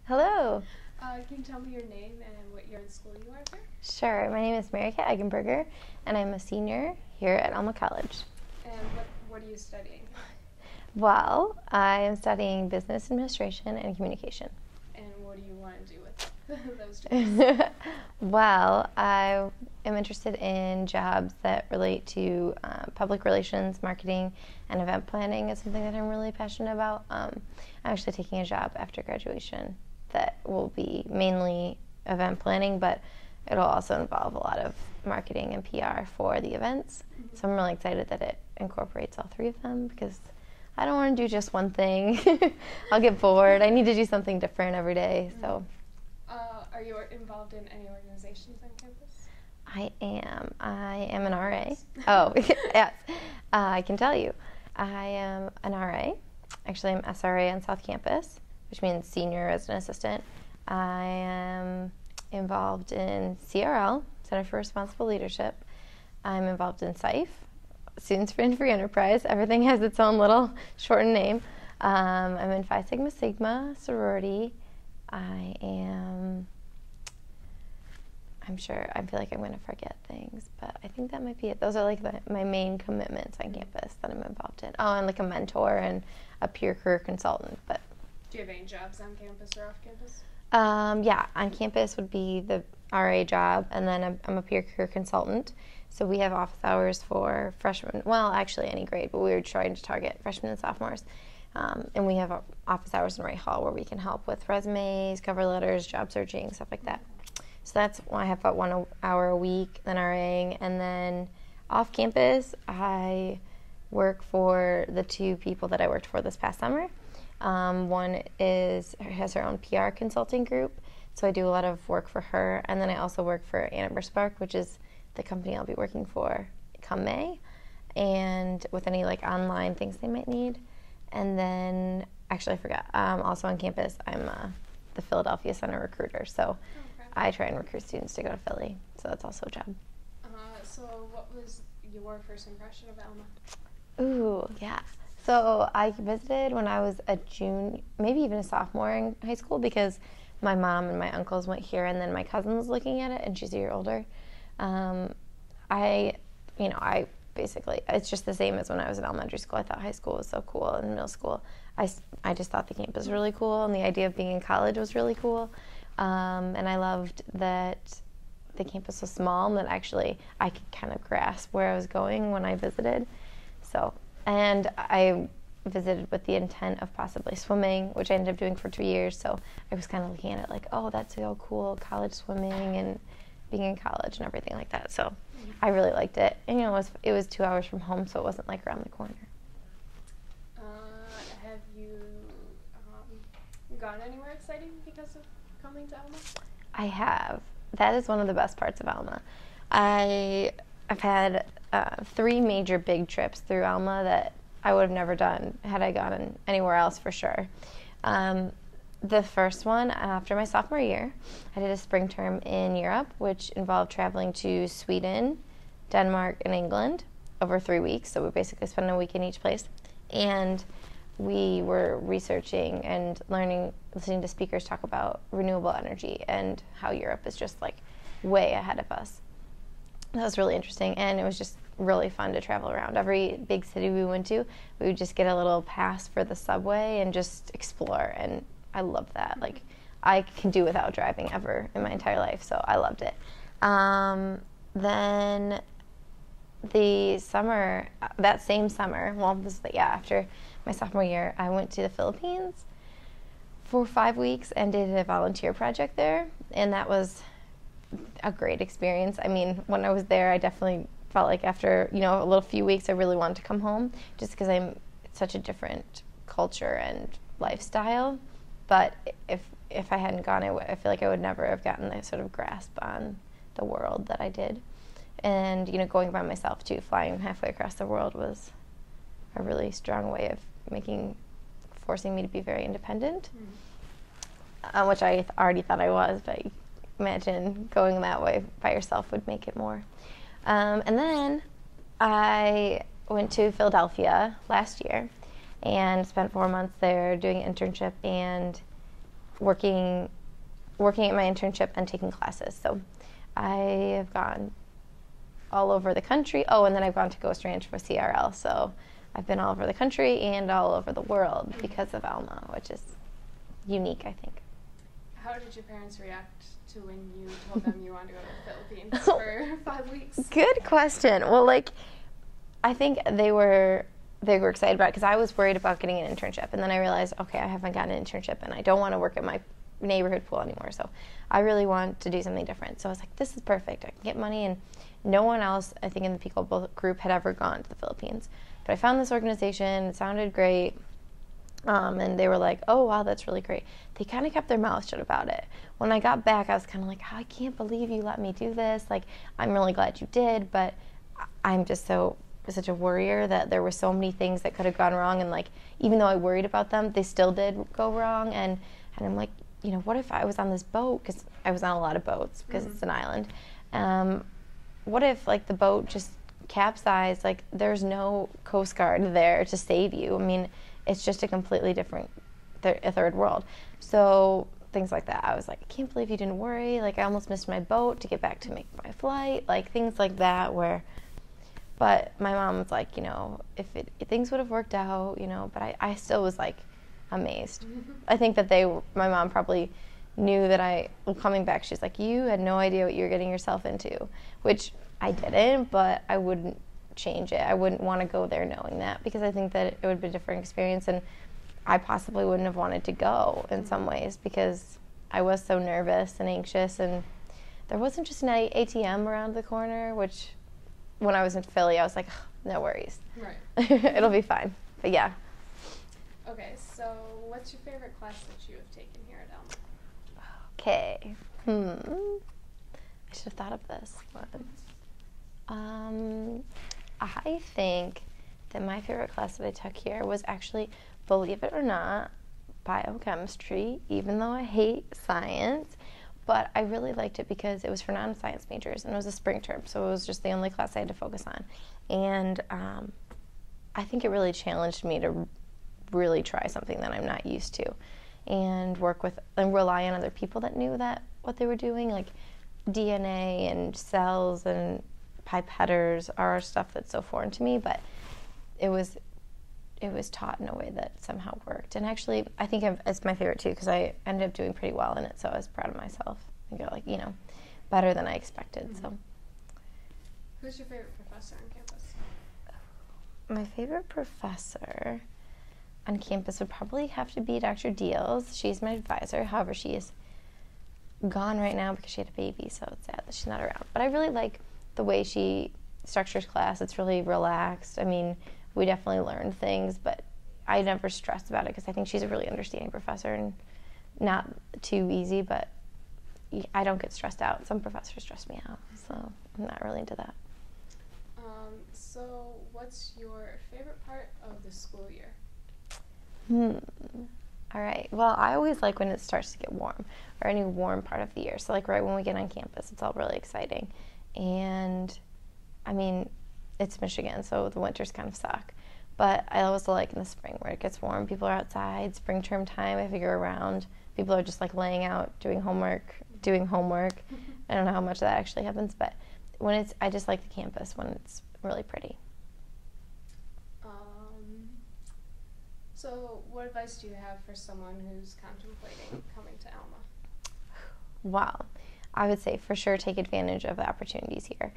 Hello. Can you tell me your name and what year in school you are there? Sure. My name is Mary Kate Eigenberger, and I'm a senior here at Alma College. And what are you studying? Well, I am studying business administration and communication. And what do you want to do with those degrees? Well, I am interested in jobs that relate to public relations, marketing, and event planning is something that I'm really passionate about. I'm actually taking a job after graduation that will be mainly event planning, but it'll also involve a lot of marketing and PR for the events. Mm-hmm. So I'm really excited that it incorporates all three of them because I don't want to do just one thing. I'll get bored. I need to do something different every day. Mm-hmm. So, are you involved in any organizations on campus? I am. I am an RA. Oh, yes. I can tell you. I am an RA. Actually, I'm SRA on South Campus, which means Senior Resident Assistant. I am involved in CRL, Center for Responsible Leadership. I'm involved in SIFE, Students for Free Enterprise. Everything has its own little shortened name. I'm in Phi Sigma Sigma sorority. I'm sure, I feel like I'm going to forget things, but I think that might be it. Those are like my main commitments on campus that I'm involved in. Oh, and like a mentor and a peer career consultant. But do you have any jobs on campus or off campus? Yeah, on campus would be the RA job, and then I'm a peer career consultant. So we have office hours for freshmen, well, actually any grade, but we were trying to target freshmen and sophomores. And we have office hours in Wright Hall where we can help with resumes, cover letters, job searching, stuff like that. So that's why I have about 1 hour a week, then RAing, and then off campus, I work for the two people that I worked for this past summer. One has her own PR consulting group, so I do a lot of work for her, and then I also work for Amber Spark, which is the company I'll be working for come May, and with any like online things they might need. And then, actually I forgot, also on campus, I'm the Philadelphia Center recruiter, so I try and recruit students to go to Philly, so that's also a job. So what was your first impression of Alma? Ooh, yeah. So I visited when I was a junior, maybe even a sophomore in high school, because my mom and my uncles went here, and then my cousin was looking at it, and she's a year older. I basically, it's just the same as when I was in elementary school. I thought high school was so cool, and middle school, I just thought the campus was really cool, and the idea of being in college was really cool. And I loved that the campus was small and that actually I could kind of grasp where I was going when I visited. So, and I visited with the intent of possibly swimming, which I ended up doing for 2 years. So I was kind of looking at it like, oh, that's so cool, college swimming and being in college and everything like that. So I really liked it. And it was 2 hours from home, so it wasn't like around the corner. Have you gone anywhere exciting because of coming to Alma? I have. That is one of the best parts of Alma. I've had 3 major big trips through Alma that I would have never done had I gone anywhere else for sure. The first one, after my sophomore year, I did a spring term in Europe, which involved traveling to Sweden, Denmark, and England over 3 weeks. So we basically spent a week in each place. And we were researching and listening to speakers talk about renewable energy and how Europe is just like way ahead of us. That was really interesting, and it was just really fun to travel around. Every big city we went to, we would just get a little pass for the subway and just explore, and I loved that. Like, I can do without driving ever in my entire life, so I loved it. Then the summer, that same summer, after my sophomore year, I went to the Philippines for 5 weeks and did a volunteer project there, and that was a great experience. I mean, when I was there, I definitely felt like after, a little few weeks, I really wanted to come home, just because it's such a different culture and lifestyle. But if I hadn't gone, I feel like I would never have gotten the sort of grasp on the world that I did. And, going by myself too, flying halfway across the world was a really strong way of forcing me to be very independent, which I already thought I was, but imagine going that way by yourself would make it more. And then I went to Philadelphia last year and spent 4 months there doing an internship and working at my internship and taking classes. So I have gone all over the country. Oh, and then I've gone to Ghost Ranch for CRL. So I've been all over the country and all over the world because of Alma, which is unique, I think. How did your parents react to when you told them you wanted to go to the Philippines for 5 weeks? Good question. Well, like, I think they were excited about it because I was worried about getting an internship, and then I realized, okay, I haven't gotten an internship, and I don't want to work at my neighborhood pool anymore. So I really want to do something different. So I was like, this is perfect. I can get money, and no one else, I think, in the Pickleball group had ever gone to the Philippines. But I found this organization. It sounded great. And they were like, oh, wow, that's really great. They kind of kept their mouth shut about it. When I got back, I was kind of like, oh, I can't believe you let me do this. Like, I'm really glad you did, but I'm just such a worrier that there were so many things that could have gone wrong. And, like, even though I worried about them, they still did go wrong. And I'm like, you know, what if I was on this boat? Because I was on a lot of boats because it's an island. What if, like, the boat just capsized? Like, there's no Coast Guard there to save you. I mean, it's just a completely different, a third world. So things like that. I was like, I can't believe you didn't worry. Like, I almost missed my boat to get back to make my flight. Like, things like that but my mom was like, you know, if things would have worked out, you know, but I still was like amazed. I think that my mom probably knew that coming back, she's like, you had no idea what you were getting yourself into, which I didn't, but I wouldn't change it. I wouldn't want to go there knowing that, because I think that it would be a different experience, and I possibly wouldn't have wanted to go in some ways because I was so nervous and anxious, and there wasn't just an ATM around the corner, which when I was in Philly, I was like, oh, no worries. Right. It'll be fine. But yeah. Okay, so what's your favorite class that you have taken here at Alma? Okay. I should have thought of this one. I think that my favorite class that I took here was actually, believe it or not, biochemistry, even though I hate science. But I really liked it because it was for non-science majors, and it was a spring term, so it was just the only class I had to focus on. And I think it really challenged me to really try something that I'm not used to, and work with and rely on other people that knew what they were doing, like DNA and cells and pipetters are stuff that's so foreign to me, but it was taught in a way that somehow worked. And actually, I think it's my favorite too, because I ended up doing pretty well in it, so I was proud of myself. I got, like, you know, better than I expected. So, who's your favorite professor on campus? My favorite professor on campus would probably have to be Dr. Deals. She's my advisor. However, she is gone right now because she had a baby, so it's sad that she's not around. But I really like the way she structures class. It's really relaxed. I mean, we definitely learned things, but I never stressed about it because I think she's a really understanding professor, and not too easy, but I don't get stressed out. Some professors stress me out, so I'm not really into that. So what's your favorite part of the school year? All right. Well, I always like when it starts to get warm, or any warm part of the year. So, like, right when we get on campus, it's all really exciting. And, I mean, it's Michigan, so the winters kind of suck. But I also like in the spring where it gets warm. People are outside. Spring term time, if you're around, people are just, like, laying out, doing homework. I don't know how much that actually happens, but I just like the campus when it's really pretty. So what advice do you have for someone who's contemplating coming to Alma? Wow. I would say for sure take advantage of the opportunities here.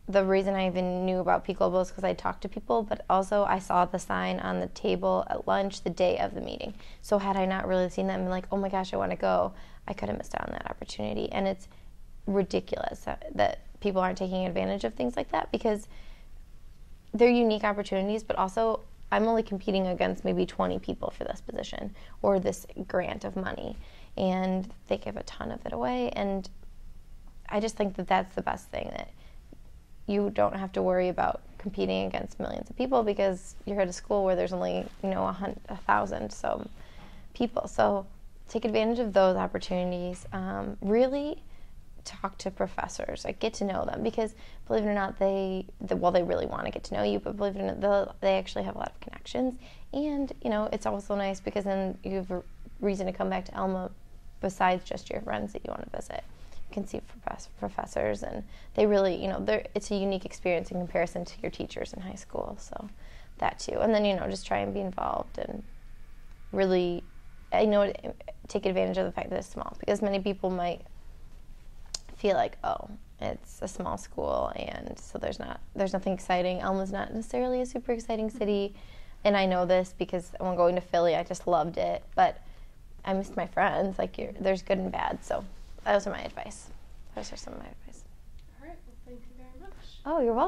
The reason I even knew about pickleball is because I talked to people, but also I saw the sign on the table at lunch the day of the meeting. So had I not really seen that and been like, oh my gosh, I want to go, I could have missed out on that opportunity. And it's ridiculous that people aren't taking advantage of things like that, because they're unique opportunities, but also I'm only competing against maybe 20 people for this position or this grant of money, and they give a ton of it away. And I just think that that's the best thing, that you don't have to worry about competing against millions of people, because you're at a school where there's only 1,000 people. So take advantage of those opportunities. Really talk to professors, like get to know them, because believe it or not, they really want to get to know you, but believe it or not, they actually have a lot of connections. And it's also nice because then you have reason to come back to Alma besides just your friends that you want to visit. You can see professors, and they really, it's a unique experience in comparison to your teachers in high school. So that too. And then, just try and be involved and really, take advantage of the fact that it's small, because many people might feel like, oh, it's a small school and so there's nothing exciting. Alma's not necessarily a super exciting city, and I know this because when going to Philly, I just loved it, but I missed my friends. Like, there's good and bad. So those are my advice. Those are some of my advice. All right. Well, thank you very much. Oh, you're welcome.